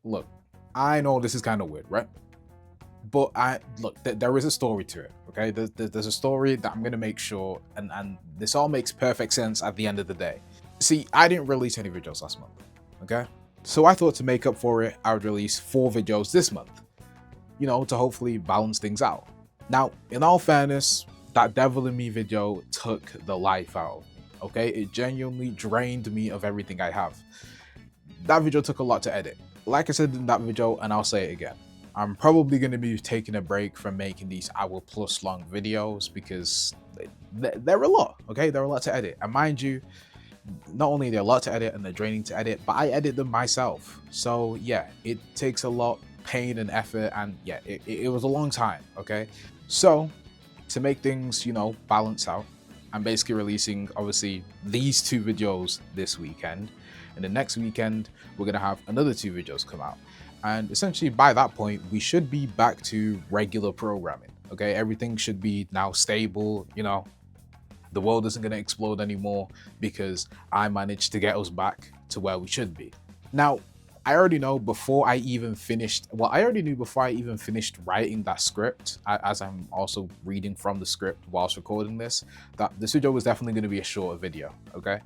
look, I know this is kind of weird, right? But there is a story to it, okay? There's a story that I'm gonna make sure, and this all makes perfect sense at the end of the day. See, I didn't release any videos last month, okay? So I thought to make up for it, I would release 4 videos this month, to hopefully balance things out. Now, in all fairness, that Devil in Me video took the life out of me, okay? It genuinely drained me of everything I have. That video took a lot to edit. Like I said in that video, and I'll say it again, I'm probably going to be taking a break from making these hour-plus long videos because they're a lot, okay? They're a lot to edit. And mind you, not only are they a lot to edit and they're draining to edit, but I edit them myself. So yeah, it takes a lot pain and effort, and yeah, it was a long time, okay? So to make things, balance out, I'm basically releasing, obviously, these 2 videos this weekend. And the next weekend, we're going to have another 2 videos come out. And essentially, by that point, we should be back to regular programming, okay? Everything should be now stable, the world isn't going to explode anymore because I managed to get us back to where we should be. Now, I already know before I even finished, I already knew before I even finished writing that script, as I'm also reading from the script whilst recording this, that this video was definitely going to be a shorter video, okay?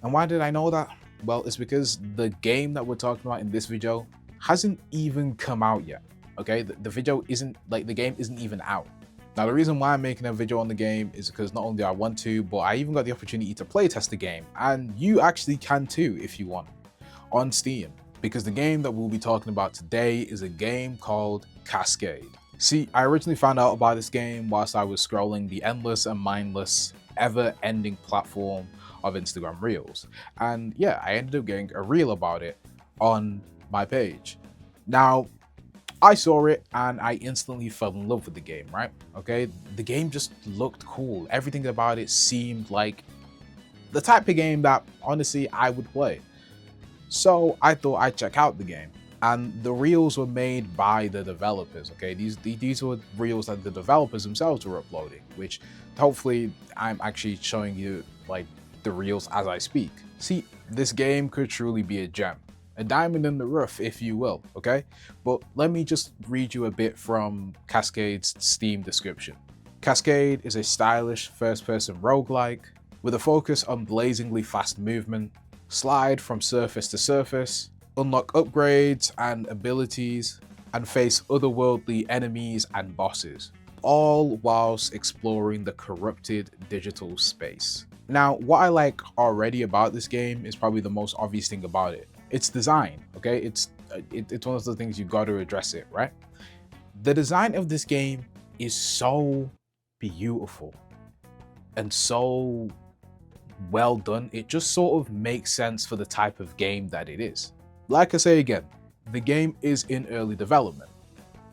And why did I know that? Well, it's because the game that we're talking about in this video hasn't even come out yet, okay? The video isn't, the game isn't even out. Now, the reason why I'm making a video on the game is because not only do I want to, but I even got the opportunity to playtest the game, and you actually can too if you want, on Steam, because the game that we'll be talking about today is a game called Cascade. See, I originally found out about this game whilst I was scrolling the endless and mindless, ever-ending platform of Instagram Reels, and yeah, I ended up getting a reel about it on my page. Now, I saw it and I instantly fell in love with the game, right? Okay, the game just looked cool. Everything about it seemed like the type of game that honestly I would play. So I thought I'd check out the game. And the reels were made by the developers, okay? These were reels that the developers themselves were uploading, which hopefully I'm actually showing you the reels as I speak. See, this game could truly be a gem. A diamond in the rough, if you will, okay? But let me just read you a bit from Cascade's Steam description. Cascade is a stylish first-person roguelike with a focus on blazingly fast movement, slide from surface to surface, unlock upgrades and abilities, and face otherworldly enemies and bosses, all whilst exploring the corrupted digital space. Now, what I like already about this game is probably the most obvious thing about it. It's design, okay? It's one of the things you got to address it, right? The design of this game is so beautiful and so well done. It just sort of makes sense for the type of game that it is. Like I say again, the game is in early development.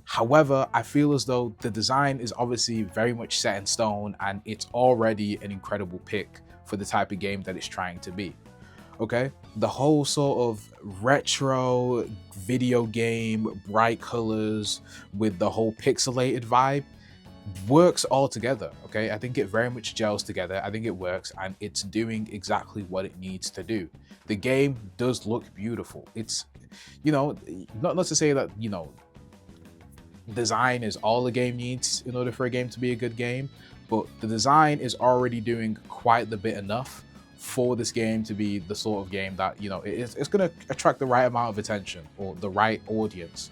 However, I feel as though the design is obviously very much set in stone and it's already an incredible pick for the type of game that it's trying to be. Okay, the whole sort of retro video game, bright colors with the whole pixelated vibe works all together. Okay, I think it very much gels together. I think it works and it's doing exactly what it needs to do. The game does look beautiful. It's, not to say that, design is all the game needs in order for a game to be a good game, but the design is already doing quite the bit enough for this game to be the sort of game that, it's going to attract the right amount of attention or the right audience.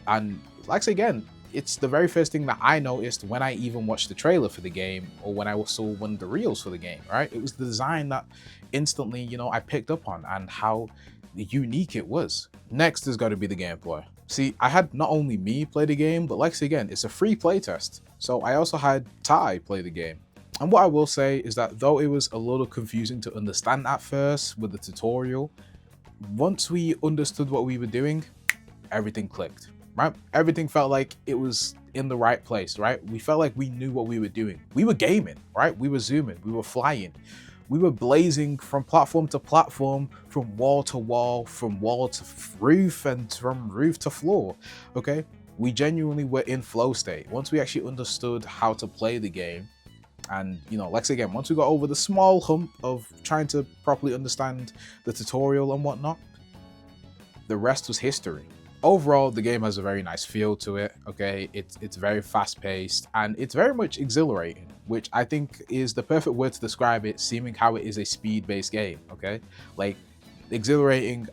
And like I say again, it's the very first thing that I noticed when I even watched the trailer for the game or when I saw one of the reels for the game, right? It was the design that instantly, I picked up on and how unique it was. Next has got to be the gameplay. See, I had not only me play the game, but like I say again, it's a free playtest. So I also had Ty play the game. And what I will say is that though it was a little confusing to understand at first with the tutorial, once we understood what we were doing, everything clicked, right? Everything felt like it was in the right place, right? We felt like we knew what we were doing. We were gaming, right? We were zooming, we were flying. We were blazing from platform to platform, from wall to wall, from wall to roof, and from roof to floor, okay? We genuinely were in flow state. Once we actually understood how to play the game, and like I say again, once we got over the small hump of trying to properly understand the tutorial and whatnot, the rest was history. Overall, the game has a very nice feel to it, okay? It's very fast-paced, and it's very much exhilarating, which I think is the perfect word to describe it, seeming how it is a speed-based game, okay? Like, exhilarating,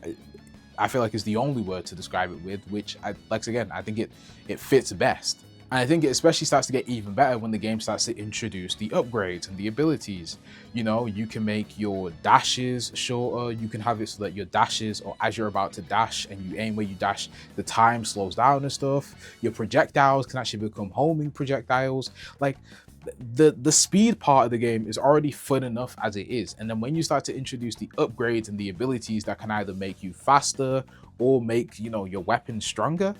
I feel like is the only word to describe it with, which, like again, I think it fits best. And I think it especially starts to get even better when the game starts to introduce the upgrades and the abilities. You know, you can make your dashes shorter, you can have it so that your dashes, or as you're about to dash and you aim where you dash, the time slows down and stuff. Your projectiles can actually become homing projectiles. Like, the speed part of the game is already fun enough as it is. And then when you start to introduce the upgrades and the abilities that can either make you faster or make, you know, your weapons stronger,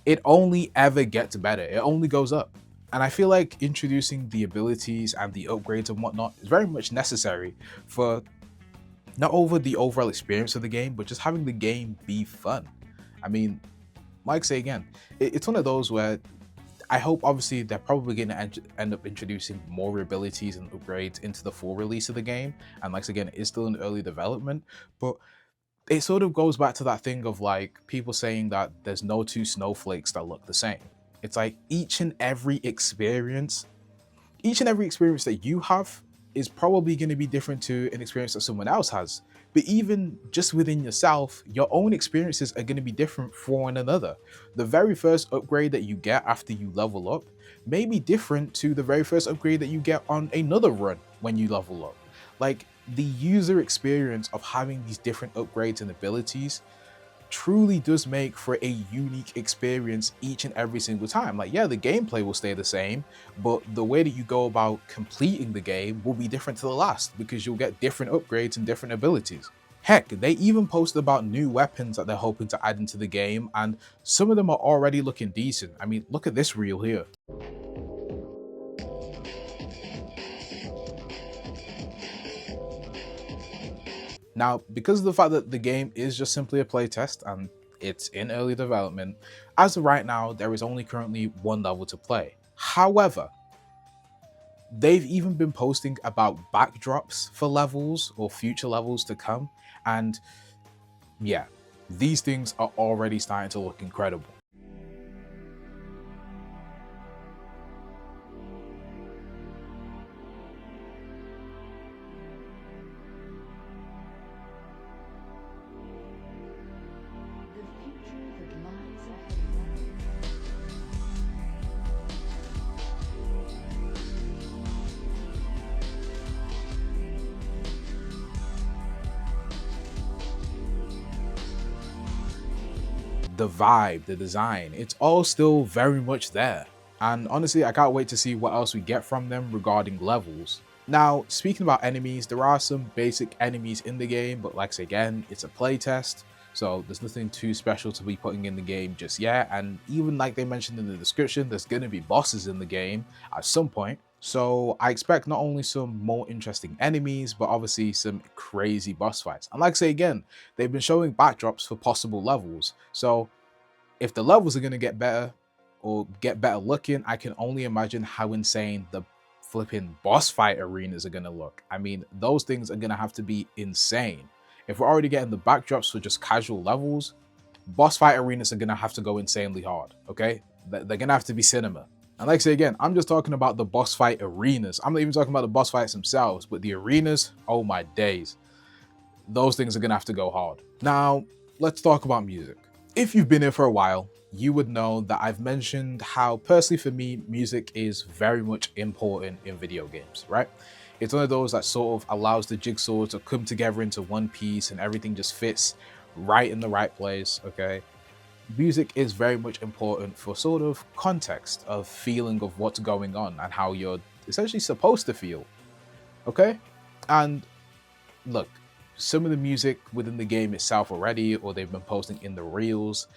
it only ever gets better. It only goes up. And I feel like introducing the abilities and the upgrades and whatnot is very much necessary for not over the overall experience of the game, but just having the game be fun. I mean, like I say again, it's one of those where I hope obviously they're probably going to end up introducing more abilities and upgrades into the full release of the game. And like again, it's still in early development, but it sort of goes back to that thing of like people saying that there's no two snowflakes that look the same. It's like each and every experience that you have is probably going to be different to an experience that someone else has. But even just within yourself, your own experiences are going to be different for one another. The very first upgrade that you get after you level up may be different to the very first upgrade that you get on another run when you level up. Like, the user experience of having these different upgrades and abilities truly does make for a unique experience each and every single time. Like, yeah, the gameplay will stay the same, but the way that you go about completing the game will be different to the last because you'll get different upgrades and different abilities. Heck, they even posted about new weapons that they're hoping to add into the game, and some of them are already looking decent. I mean, look at this reel here. Now, because of the fact that the game is just simply a playtest and it's in early development, as of right now, there is only currently one level to play. However, they've even been posting about backdrops for levels or future levels to come, and yeah, these things are already starting to look incredible. The vibe, the design, it's all still very much there. And honestly, I can't wait to see what else we get from them regarding levels. Now, speaking about enemies, there are some basic enemies in the game, but like I say again, it's a playtest, so there's nothing too special to be putting in the game just yet. And even like they mentioned in the description, there's going to be bosses in the game at some point. So I expect not only some more interesting enemies, but obviously some crazy boss fights. And like I say again, they've been showing backdrops for possible levels. So if the levels are going to get better or get better looking, I can only imagine how insane the flipping boss fight arenas are going to look. I mean, those things are going to have to be insane. If we're already getting the backdrops for just casual levels, boss fight arenas are going to have to go insanely hard, okay? They're going to have to be cinema. And like I say again, I'm just talking about the boss fight arenas. I'm not even talking about the boss fights themselves, but the arenas, oh my days. Those things are going to have to go hard. Now, let's talk about music. If you've been here for a while, you would know that I've mentioned how personally for me, music is very much important in video games, right? It's one of those that sort of allows the jigsaw to come together into one piece and everything just fits right in the right place, okay? Music is very much important for sort of context of feeling of what's going on and how you're essentially supposed to feel, okay? And look, some of the music within the game itself already, or they've been posting in the reels,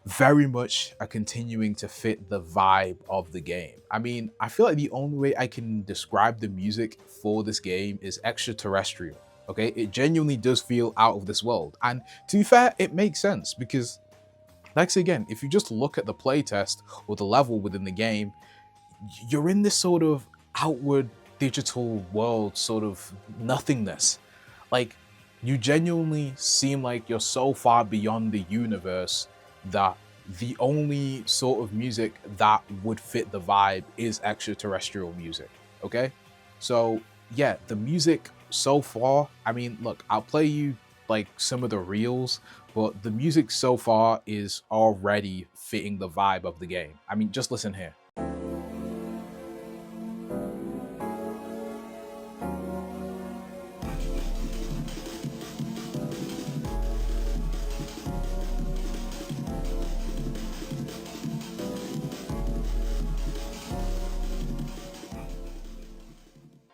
very much are continuing to fit the vibe of the game. I mean, I feel like the only way I can describe the music for this game is extraterrestrial, okay? It genuinely does feel out of this world. And to be fair, it makes sense because, like I say again, if you just look at the playtest or the level within the game, you're in this sort of outward digital world, sort of nothingness. Like, You genuinely seem like you're so far beyond the universe that the only sort of music that would fit the vibe is extraterrestrial music. Okay? So, yeah, the music so far, I mean, look, I'll play you like some of the reels, but the music so far is already fitting the vibe of the game. I mean, just listen here.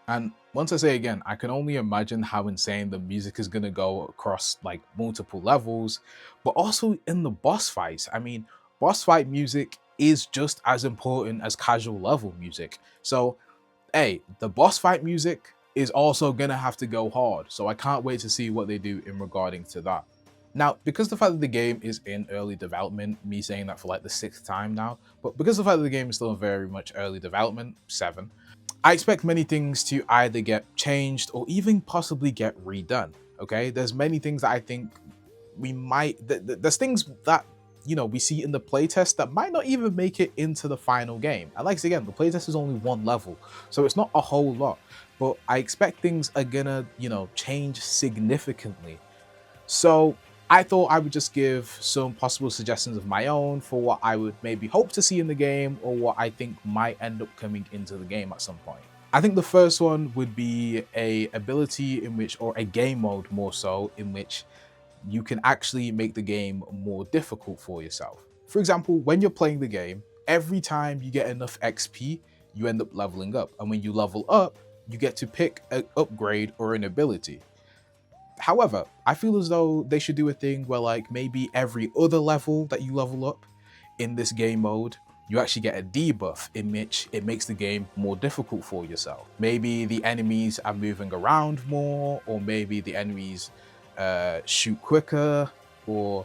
And once I say again, I can only imagine how insane the music is going to go across like multiple levels, but also in the boss fights. I mean, boss fight music is just as important as casual level music. So, hey, the boss fight music is also going to have to go hard. So I can't wait to see what they do in regarding to that. Now, because the fact that the game is in early development, me saying that for like the 6th time now, but because the fact that the game is still in very much early development, 7, I expect many things to either get changed or even possibly get redone. Okay, there's many things that I think we might. There's things that we see in the playtest that might not even make it into the final game. And like again, the playtest is only one level, so it's not a whole lot. But I expect things are gonna change significantly. So I thought I would just give some possible suggestions of my own for what I would maybe hope to see in the game or what I think might end up coming into the game at some point. I think the first one would be a ability in which, or a game mode more so, in which you can actually make the game more difficult for yourself. For example, when you're playing the game, every time you get enough XP, you end up leveling up. And when you level up, you get to pick an upgrade or an ability. However, I feel as though they should do a thing where like maybe every other level that you level up in this game mode, you actually get a debuff in which it makes the game more difficult for yourself. Maybe the enemies are moving around more, or maybe the enemies shoot quicker, or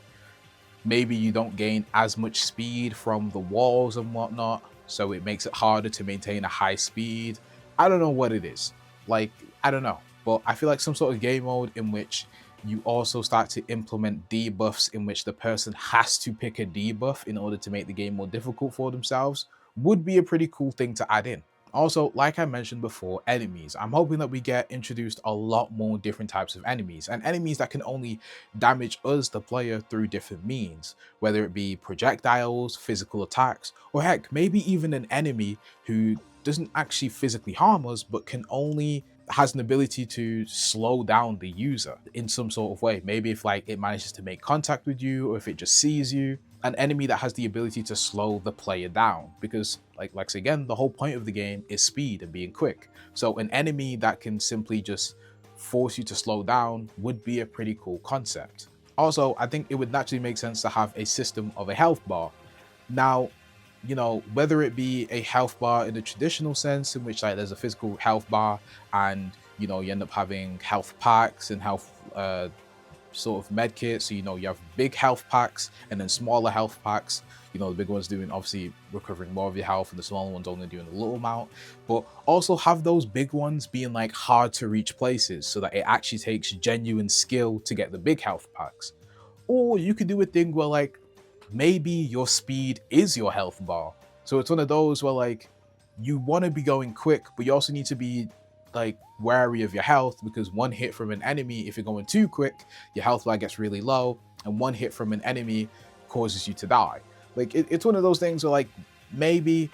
maybe you don't gain as much speed from the walls and whatnot, so it makes it harder to maintain a high speed. I don't know what it is. Like, I don't know. But I feel like some sort of game mode in which you also start to implement debuffs in which the person has to pick a debuff in order to make the game more difficult for themselves would be a pretty cool thing to add in. Also, like I mentioned before, enemies. I'm hoping that we get introduced a lot more different types of enemies, and enemies that can only damage us, the player, through different means, whether it be projectiles, physical attacks, or heck, maybe even an enemy who doesn't actually physically harm us, but can only has an ability to slow down the user in some sort of way. Maybe if like it manages to make contact with you, or if it just sees you. An enemy that has the ability to slow the player down, because like again, the whole point of the game is speed and being quick. So an enemy that can simply just force you to slow down would be a pretty cool concept. Also, I think it would naturally make sense to have a system of a health bar. Now, whether it be a health bar in the traditional sense, in which like there's a physical health bar and you end up having health packs and health sort of med kit. So you have big health packs and then smaller health packs. The big ones doing obviously recovering more of your health, and the smaller ones only doing a little amount. But also have those big ones being like hard to reach places, so that it actually takes genuine skill to get the big health packs. Or you could do a thing where like maybe your speed is your health bar. So it's one of those where like you want to be going quick, but you also need to be like wary of your health, because one hit from an enemy, if you're going too quick, your health bar gets really low, and one hit from an enemy causes you to die. Like it's one of those things where like maybe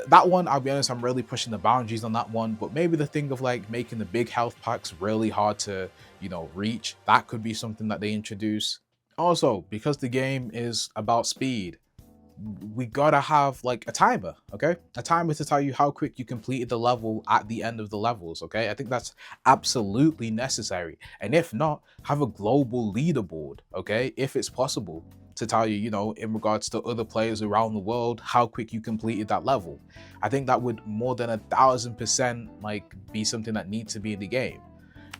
that one, I'll be honest, I'm really pushing the boundaries on that one, but maybe the thing of like making the big health packs really hard to reach, that could be something that they introduce. Also, because the game is about speed, we gotta have like a timer, okay? A timer to tell you how quick you completed the level at the end of the levels, okay? I think that's absolutely necessary. And if not, have a global leaderboard, okay? If it's possible, to tell you, in regards to other players around the world, how quick you completed that level. I think that would more than 1,000% like be something that needs to be in the game.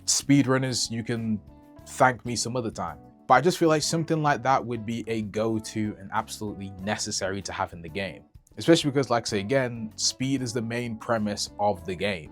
Speedrunners, you can thank me some other time. But I just feel like something like that would be a go-to and absolutely necessary to have in the game. Especially because, like I say again, speed is the main premise of the game.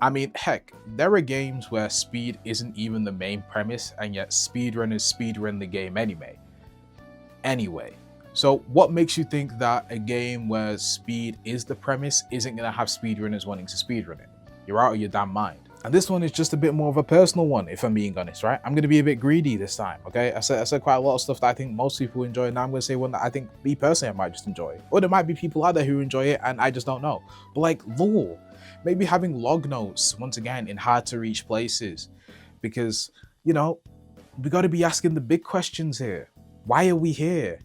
I mean, heck, there are games where speed isn't even the main premise, and yet speedrunners speedrun the game anyway. So what makes you think that a game where speed is the premise isn't going to have speedrunners wanting to speedrun it? You're out of your damn mind. And this one is just a bit more of a personal one, if I'm being honest, right? I'm going to be a bit greedy this time, okay? I said quite a lot of stuff that I think most people enjoy, and now I'm going to say one that I think, me personally, I might just enjoy. Or there might be people out there who enjoy it, and I just don't know. But like, lore. Maybe having log notes, once again, in hard to reach places. Because, you know, we got to be asking the big questions here. Why are we here?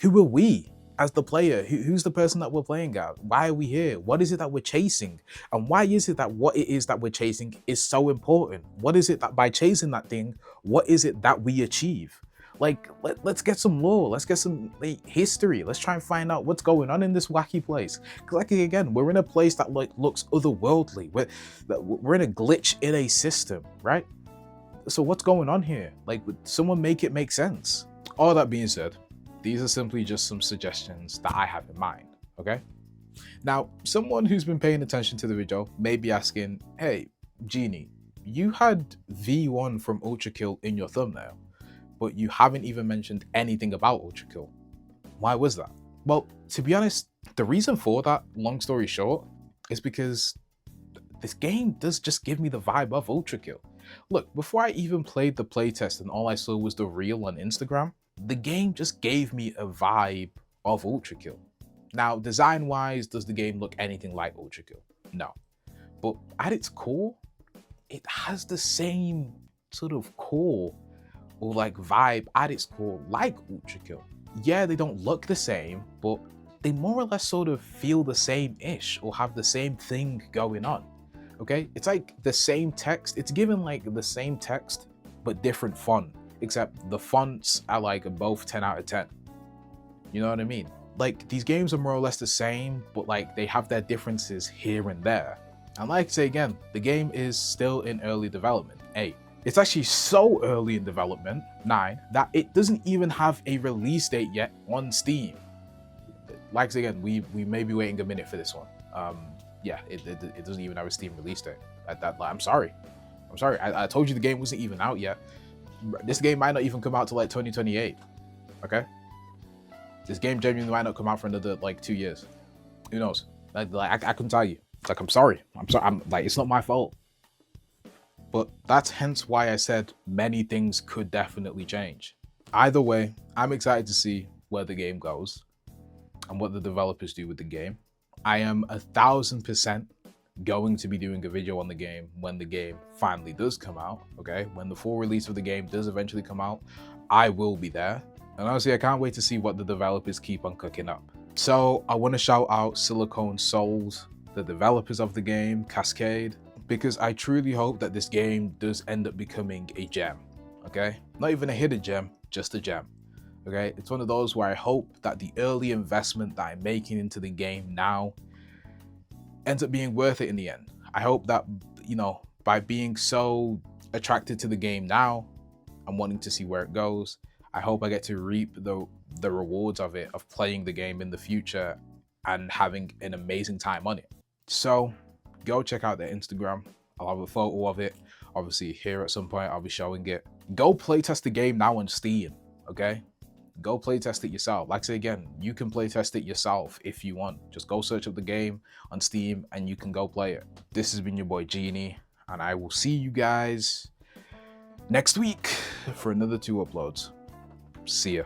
Who are we as the player? Who's the person that we're playing at? Why are we here? What is it that we're chasing? And why is it that what it is that we're chasing is so important? What is it that by chasing that thing, what is it that we achieve? Like, let's get some lore. Let's get some history. Let's try and find out what's going on in this wacky place. Because, like, again, we're in a place that like looks otherworldly. We're in a glitch in a system, right? So what's going on here? Like, would someone make it make sense? All that being said, these are simply just some suggestions that I have in mind, okay? Now, someone who's been paying attention to the video may be asking, hey, Genie, you had V1 from Ultrakill in your thumbnail, but you haven't even mentioned anything about Ultrakill. Why was that? Well, to be honest, the reason for that, long story short, is because this game does just give me the vibe of Ultrakill. Look, before I even played the playtest and all I saw was the reel on Instagram, the game just gave me a vibe of Ultrakill. Now, design-wise, does the game look anything like Ultrakill? No. But at its core, it has the same sort of core or like vibe at its core like Ultrakill. Yeah, they don't look the same, but they more or less sort of feel the same-ish or have the same thing going on. Okay? It's like the same text. It's given like the same text, but different font, except the fonts are like both 10 out of 10. You know what I mean? Like, these games are more or less the same, but like they have their differences here and there. And like I say again, the game is still in early development, 8. It's actually so early in development, 9, that it doesn't even have a release date yet on Steam. Like I say again, we may be waiting a minute for this one. Yeah, it doesn't even have a Steam release date. I'm sorry. I told you the game wasn't even out yet. This game might not even come out till like 2028. Okay? This game genuinely might not come out for another like 2 years. Who knows? I couldn't tell you. It's like, I'm sorry. I'm like, it's not my fault. But that's hence why I said many things could definitely change. Either way, I'm excited to see where the game goes and what the developers do with the game. I am 1000% going to be doing a video on the game when the game finally does come out, okay? When the full release of the game does eventually come out, I will be there. And honestly, I can't wait to see what the developers keep on cooking up. So I want to shout out Silicon Souls, the developers of the game, Cascade, because I truly hope that this game does end up becoming a gem, okay? Not even a hidden gem, just a gem, okay? It's one of those where I hope that the early investment that I'm making into the game now ends up being worth it in the end. I hope that, you know, by being so attracted to the game now, I'm wanting to see where it goes. I hope I get to reap the rewards of it, of playing the game in the future and having an amazing time on it. So go check out their Instagram. I'll have a photo of it. Obviously here at some point I'll be showing it. Go playtest the game now on Steam, okay? Go playtest it yourself. Like I say again, you can playtest it yourself if you want. Just go search up the game on Steam and you can go play it. This has been your boy Genie, and I will see you guys next week for another 2 uploads. See ya.